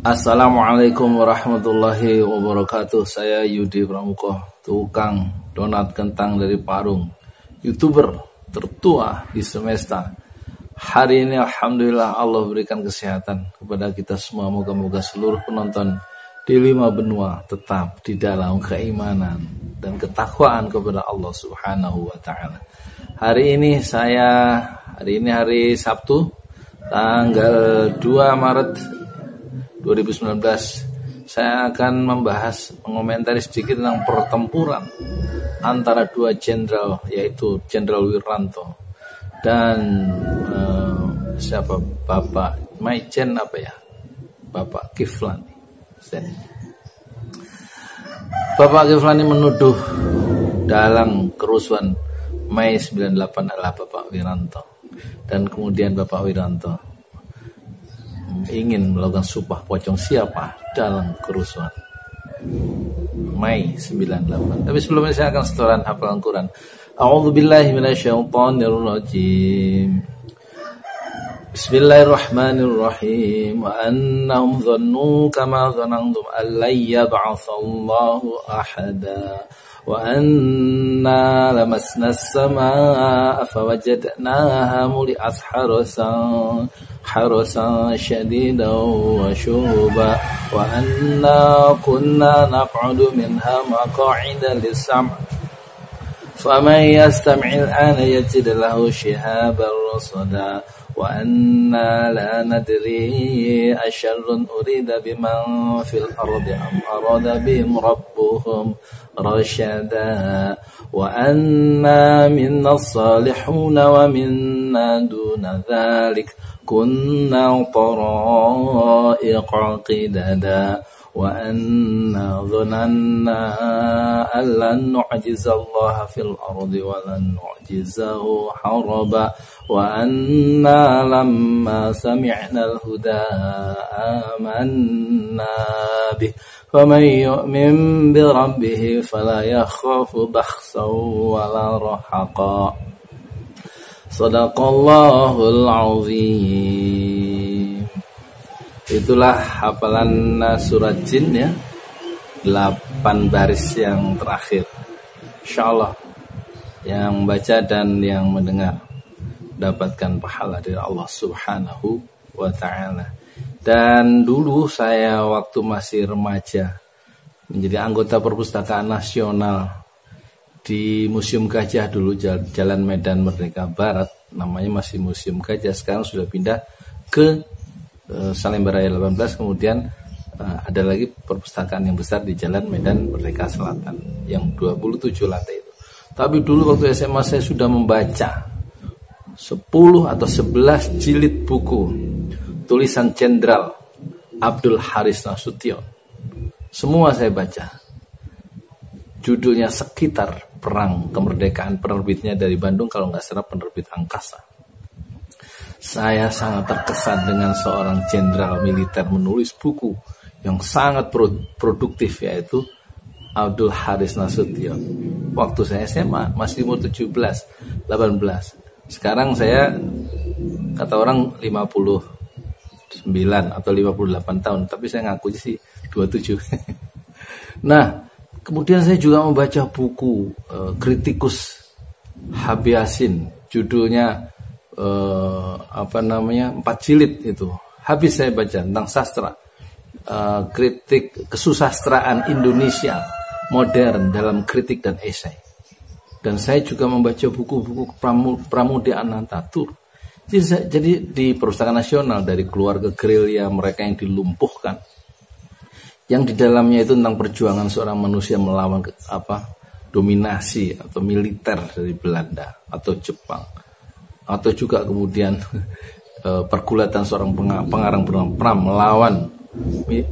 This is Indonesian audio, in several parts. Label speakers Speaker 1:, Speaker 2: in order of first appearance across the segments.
Speaker 1: Assalamualaikum warahmatullahi wabarakatuh. Saya Yudi Pramuko, tukang donat kentang dari Parung, YouTuber tertua di semesta. Hari ini alhamdulillah Allah berikan kesehatan kepada kita semua. Moga-moga seluruh penonton di 5 benua tetap di dalam keimanan dan ketakwaan kepada Allah Subhanahu wa taala. Hari ini hari Sabtu tanggal 2 Maret 2019, saya akan mengomentari sedikit tentang pertempuran antara dua jenderal, yaitu Jenderal Wiranto dan Bapak Maijen Bapak Kiflan. Bapak Kiflan menuduh dalam kerusuhan Mei 98 adalah Bapak Wiranto, dan kemudian Bapak Wiranto ingin melakukan sumpah pocong siapa dalam kerusuhan Mei 98. Tapi sebelumnya saya akan setoran hafalan Quran. A'udzubillahi minasyaitonirrajim. Bismillahirrahmanirrahim. Wa annahum dhannu kama dhanantum an lan yab'atsallahu ahada. وأنا لمسنا السماء فوجدناها ملئت حرسا شديدا وشهبا وأنا كنا نقعد منها مقاعد للسمع فمن يستمع الآن يجد له شهابا رصدا وأنا لا ندري أشر أريد بمن في الأرض أم أراد بهم ربهم رشدا وأنا منا الصالحون ومنا دون ذلك كنا طرائق قددا وأنا ظننا أن لن نعجز الله في الأرض ولن نعجزه حربا وأنا لما سمعنا الهدى آمنا به فمن يؤمن بربه فلا يخاف بخسا ولا رهقا صدق الله العظيم. Itulah hafalan surat Jin ya, 8 baris yang terakhir. Insyaallah yang baca dan yang mendengar dapatkan pahala dari Allah Subhanahu wa taala. Dan dulu saya waktu masih remaja menjadi anggota Perpustakaan Nasional di Museum Gajah dulu, Jalan Medan Merdeka Barat, namanya masih Museum Gajah, sekarang sudah pindah ke Salemba Raya 18, kemudian ada lagi perpustakaan yang besar di Jalan Medan Merdeka Selatan yang 27 lantai itu. Tapi dulu waktu SMA saya sudah membaca 10 atau 11 jilid buku tulisan Jenderal Abdul Haris Nasution. Semua saya baca. Judulnya Sekitar Perang Kemerdekaan, penerbitnya dari Bandung, kalau nggak salah penerbit Angkasa. Saya sangat terkesan dengan seorang jenderal militer menulis buku yang sangat produktif, yaitu Abdul Haris Nasution. Waktu saya SMA masih umur 17, 18. Sekarang saya, kata orang 59 atau 58 tahun, tapi saya ngaku sih 27. Nah, kemudian saya juga membaca buku kritikus H.B. Yasin, judulnya 4 jilid itu. Habis saya baca tentang sastra, kritik kesusastraan Indonesia modern dalam kritik dan esai. Dan saya juga membaca buku-buku Pramudia Anantatur. Jadi di Perpustakaan Nasional, dari keluarga gerilya mereka yang dilumpuhkan, yang di dalamnya itu tentang perjuangan seorang manusia melawan dominasi atau militer dari Belanda atau Jepang, atau juga kemudian pergulatan seorang pengarang bernama Pram melawan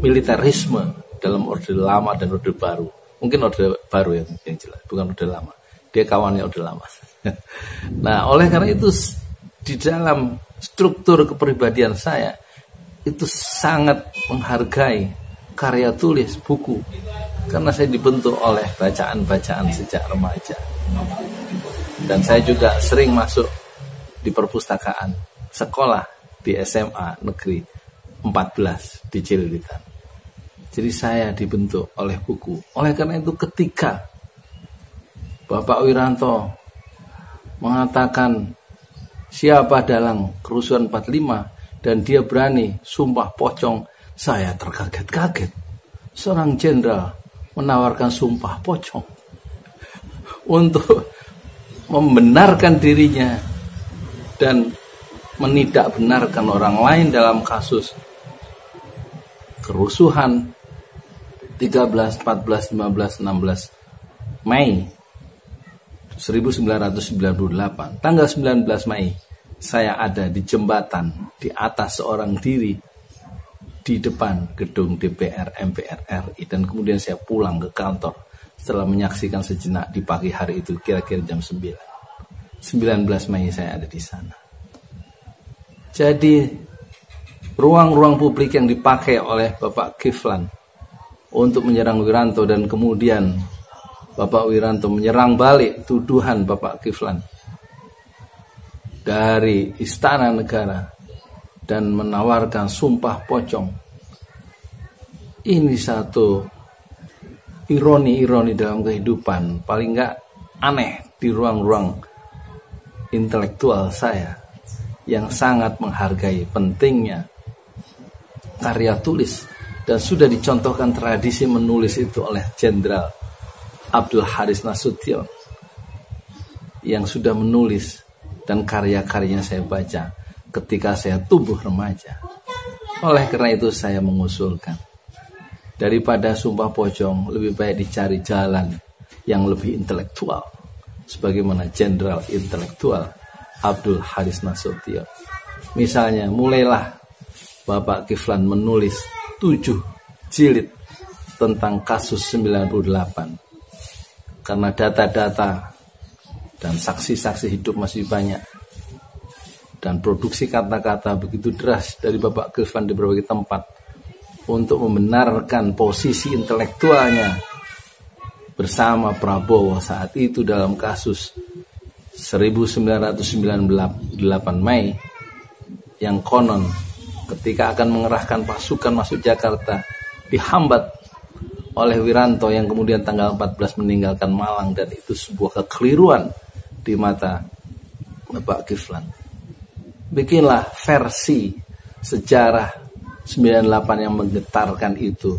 Speaker 1: militerisme dalam Orde Lama dan Orde Baru. Mungkin Orde Baru yang jelas, bukan Orde Lama. Dia kawannya Orde Lama. Nah, oleh karena itu di dalam struktur kepribadian saya itu sangat menghargai karya tulis buku, karena saya dibentuk oleh bacaan-bacaan sejak remaja. Dan saya juga sering masuk di perpustakaan sekolah di SMA negeri 14 di Cililitan. Jadi saya dibentuk oleh buku. Oleh karena itu ketika Bapak Wiranto mengatakan siapa dalang kerusuhan 45 dan dia berani sumpah pocong, saya terkaget-kaget. Seorang jenderal menawarkan sumpah pocong untuk membenarkan dirinya dan menidakbenarkan orang lain dalam kasus kerusuhan 13, 14, 15, 16 Mei 1998. Tanggal 19 Mei saya ada di jembatan di atas seorang diri di depan gedung DPR MPR RI, dan kemudian saya pulang ke kantor setelah menyaksikan sejenak di pagi hari itu kira-kira jam 9. 19 Mei saya ada di sana. Jadi ruang-ruang publik yang dipakai oleh Bapak Kiflan untuk menyerang Wiranto, dan kemudian Bapak Wiranto menyerang balik tuduhan Bapak Kiflan dari Istana Negara dan menawarkan sumpah pocong. Ini satu ironi-ironi dalam kehidupan, paling enggak aneh di ruang-ruang intelektual saya yang sangat menghargai pentingnya karya tulis, dan sudah dicontohkan tradisi menulis itu oleh Jenderal Abdul Haris Nasution yang sudah menulis, dan karya-karyanya saya baca ketika saya tumbuh remaja. Oleh karena itu saya mengusulkan, daripada sumpah pocong lebih baik dicari jalan yang lebih intelektual, sebagaimana Jenderal intelektual Abdul Haris Nasution. Misalnya mulailah Bapak Kiflan menulis 7 jilid tentang kasus 98. Karena data-data dan saksi-saksi hidup masih banyak, dan produksi kata-kata begitu deras dari Bapak Kiflan di berbagai tempat untuk membenarkan posisi intelektualnya bersama Prabowo saat itu dalam kasus 1998 Mei, yang konon ketika akan mengerahkan pasukan masuk Jakarta dihambat oleh Wiranto yang kemudian tanggal 14 meninggalkan Malang, dan itu sebuah kekeliruan di mata Bapak Kiflan. Bikinlah versi sejarah 98 yang menggetarkan itu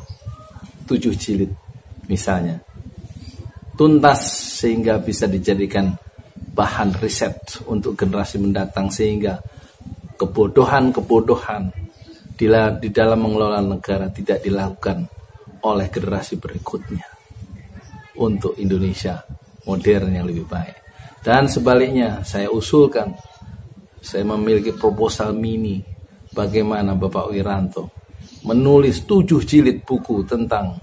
Speaker 1: 7 jilid misalnya, tuntas sehingga bisa dijadikan bahan riset untuk generasi mendatang, sehingga kebodohan-kebodohan di dalam mengelola negara tidak dilakukan oleh generasi berikutnya untuk Indonesia modern yang lebih baik. Dan sebaliknya saya usulkan, saya memiliki proposal mini bagaimana Bapak Wiranto menulis 7 jilid buku tentang,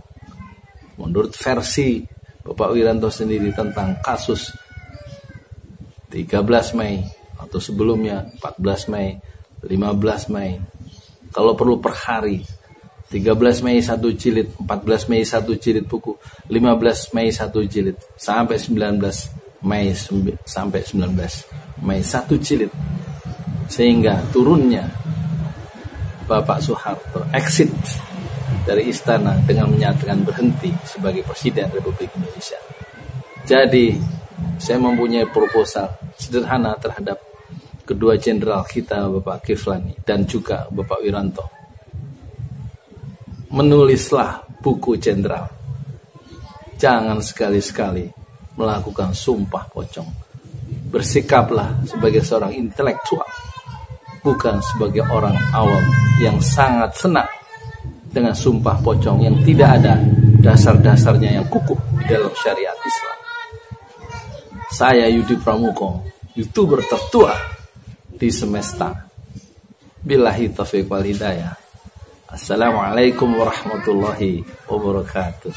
Speaker 1: menurut versi Bapak Wiranto sendiri, tentang kasus 13 Mei atau sebelumnya 14 Mei, 15 Mei, kalau perlu per hari. 13 Mei 1 jilid, 14 Mei 1 jilid buku, 15 Mei 1 jilid, sampai 19 Mei 1 jilid, sehingga turunnya Bapak Soeharto exit dari istana dengan menyatakan berhenti sebagai Presiden Republik Indonesia. Jadi saya mempunyai proposal sederhana terhadap kedua jenderal kita, Bapak Kiflan dan juga Bapak Wiranto. Menulislah buku jenderal. Jangan sekali-sekali melakukan sumpah pocong. Bersikaplah sebagai seorang intelektual, bukan sebagai orang awam yang sangat senang dengan sumpah pocong yang tidak ada dasar-dasarnya yang kukuh di dalam syariat Islam. Saya Yudi Pramuko, YouTuber tertua di semesta. Billahi taufiq wal hidayah. Assalamualaikum warahmatullahi wabarakatuh.